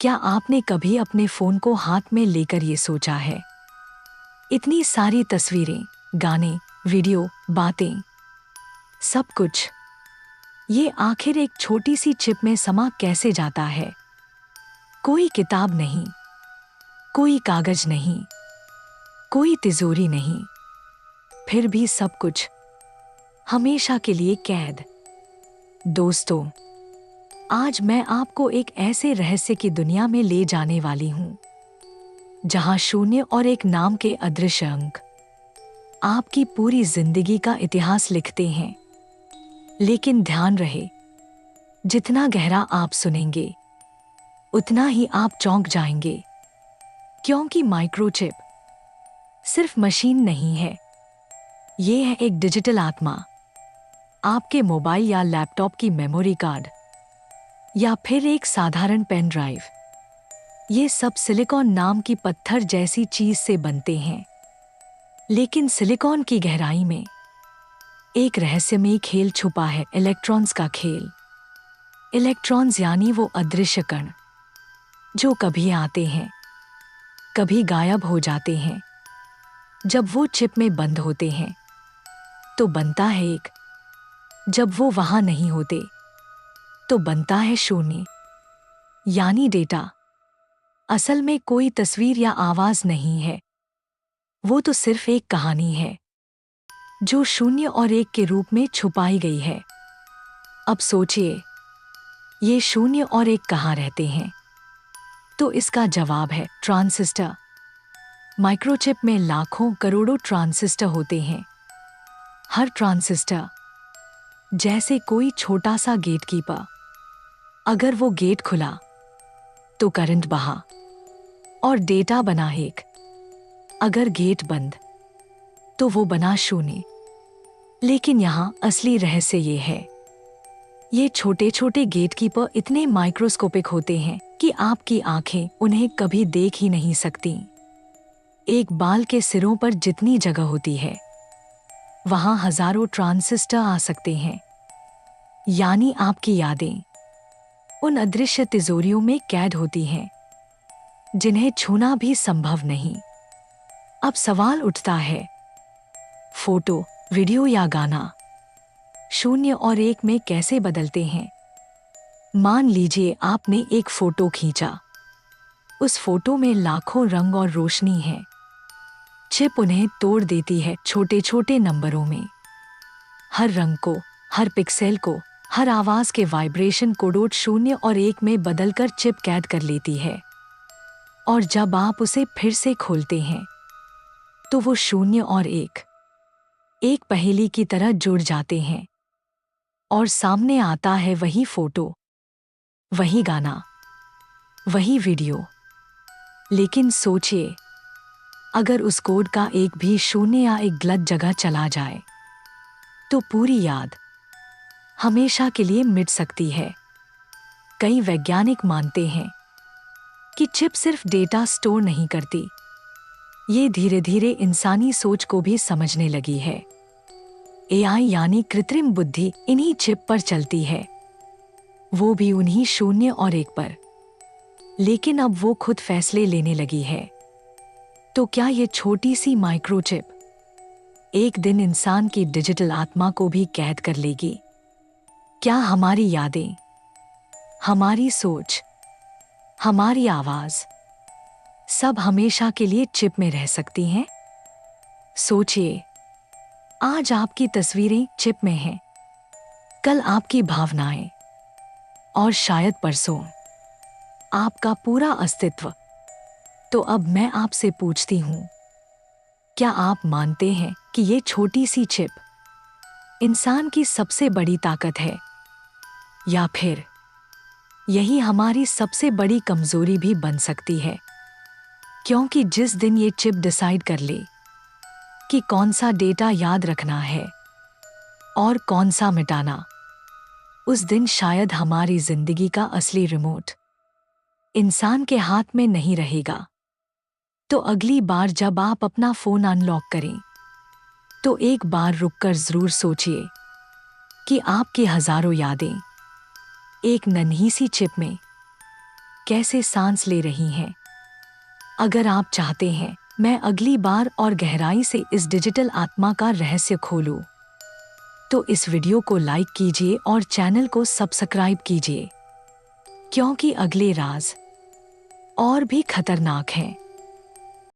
क्या आपने कभी अपने फोन को हाथ में लेकर ये सोचा है, इतनी सारी तस्वीरें, गाने, वीडियो, बातें, सब कुछ ये आखिर एक छोटी सी चिप में समा कैसे जाता है? कोई किताब नहीं, कोई कागज नहीं, कोई तिजोरी नहीं, फिर भी सब कुछ हमेशा के लिए कैद। दोस्तों, आज मैं आपको एक ऐसे रहस्य की दुनिया में ले जाने वाली हूं, जहां शून्य और एक नाम के अदृश्य अंक आपकी पूरी जिंदगी का इतिहास लिखते हैं। लेकिन ध्यान रहे, जितना गहरा आप सुनेंगे उतना ही आप चौंक जाएंगे, क्योंकि माइक्रोचिप सिर्फ मशीन नहीं है, ये है एक डिजिटल आत्मा। आपके मोबाइल या लैपटॉप की मेमोरी कार्ड या फिर एक साधारण पेन ड्राइव, ये सब सिलिकॉन नाम की पत्थर जैसी चीज से बनते हैं। लेकिन सिलिकॉन की गहराई में एक रहस्यमयी खेल छुपा है, इलेक्ट्रॉन्स का खेल। इलेक्ट्रॉन्स यानी वो अदृश्य कण जो कभी आते हैं, कभी गायब हो जाते हैं। जब वो चिप में बंद होते हैं तो बनता है एक, जब वो वहां नहीं होते तो बनता है शून्य, यानी डेटा। असल में कोई तस्वीर या आवाज नहीं है, वो तो सिर्फ एक कहानी है जो शून्य और एक के रूप में छुपाई गई है। अब सोचिए, ये शून्य और एक कहाँ रहते हैं? तो इसका जवाब है ट्रांजिस्टर। माइक्रोचिप में लाखों करोड़ों ट्रांजिस्टर होते हैं। हर ट्रांजिस्टर जैसे कोई छोटा सा गेटकीपर। अगर वो गेट खुला तो करंट बहा और डेटा बना एक, अगर गेट बंद तो वो बना शून्य। लेकिन यहाँ असली रहस्य ये है, ये छोटे छोटे गेटकीपर इतने माइक्रोस्कोपिक होते हैं कि आपकी आंखें उन्हें कभी देख ही नहीं सकती। एक बाल के सिरों पर जितनी जगह होती है, वहां हजारों ट्रांजिस्टर आ सकते हैं। यानी आपकी यादें उन अदृश्य तिजोरियों में कैद होती हैं, जिन्हें छूना भी संभव नहीं। अब सवाल उठता है, फोटो, वीडियो या गाना शून्य और एक में कैसे बदलते हैं? मान लीजिए आपने एक फोटो खींचा। उस फोटो में लाखों रंग और रोशनी है। चिप उन्हें तोड़ देती है छोटे छोटे नंबरों में। हर रंग को, हर पिक्सेल को, हर आवाज के वाइब्रेशन को डॉट शून्य और एक में बदलकर चिप कैद कर लेती है। और जब आप उसे फिर से खोलते हैं तो वो शून्य और एक पहेली की तरह जुड़ जाते हैं और सामने आता है वही फोटो, वही गाना, वही वीडियो। लेकिन सोचिए, अगर उस कोड का एक भी शून्य या एक गलत जगह चला जाए तो पूरी याद हमेशा के लिए मिट सकती है। कई वैज्ञानिक मानते हैं कि चिप सिर्फ डेटा स्टोर नहीं करती, ये धीरे धीरे इंसानी सोच को भी समझने लगी है। एआई यानी कृत्रिम बुद्धि इन्हीं चिप पर चलती है, वो भी उन्हीं शून्य और एक पर। लेकिन अब वो खुद फैसले लेने लगी है। तो क्या ये छोटी सी माइक्रोचिप एक दिन इंसान की डिजिटल आत्मा को भी कैद कर लेगी? क्या हमारी यादें, हमारी सोच, हमारी आवाज सब हमेशा के लिए चिप में रह सकती हैं? सोचिए, आज आपकी तस्वीरें चिप में हैं, कल आपकी भावनाएं और शायद परसों आपका पूरा अस्तित्व। तो अब मैं आपसे पूछती हूं, क्या आप मानते हैं कि ये छोटी सी चिप इंसान की सबसे बड़ी ताकत है, या फिर यही हमारी सबसे बड़ी कमजोरी भी बन सकती है? क्योंकि जिस दिन ये चिप डिसाइड कर ले कि कौन सा डेटा याद रखना है और कौन सा मिटाना, उस दिन शायद हमारी जिंदगी का असली रिमोट इंसान के हाथ में नहीं रहेगा। तो अगली बार जब आप अपना फोन अनलॉक करें तो एक बार रुककर जरूर सोचिए कि आपकी हजारों यादें एक नन्ही सी चिप में कैसे सांस ले रही हैं। अगर आप चाहते हैं मैं अगली बार और गहराई से इस डिजिटल आत्मा का रहस्य खोलूं, तो इस वीडियो को लाइक कीजिए और चैनल को सब्सक्राइब कीजिए, क्योंकि अगले राज और भी खतरनाक हैं।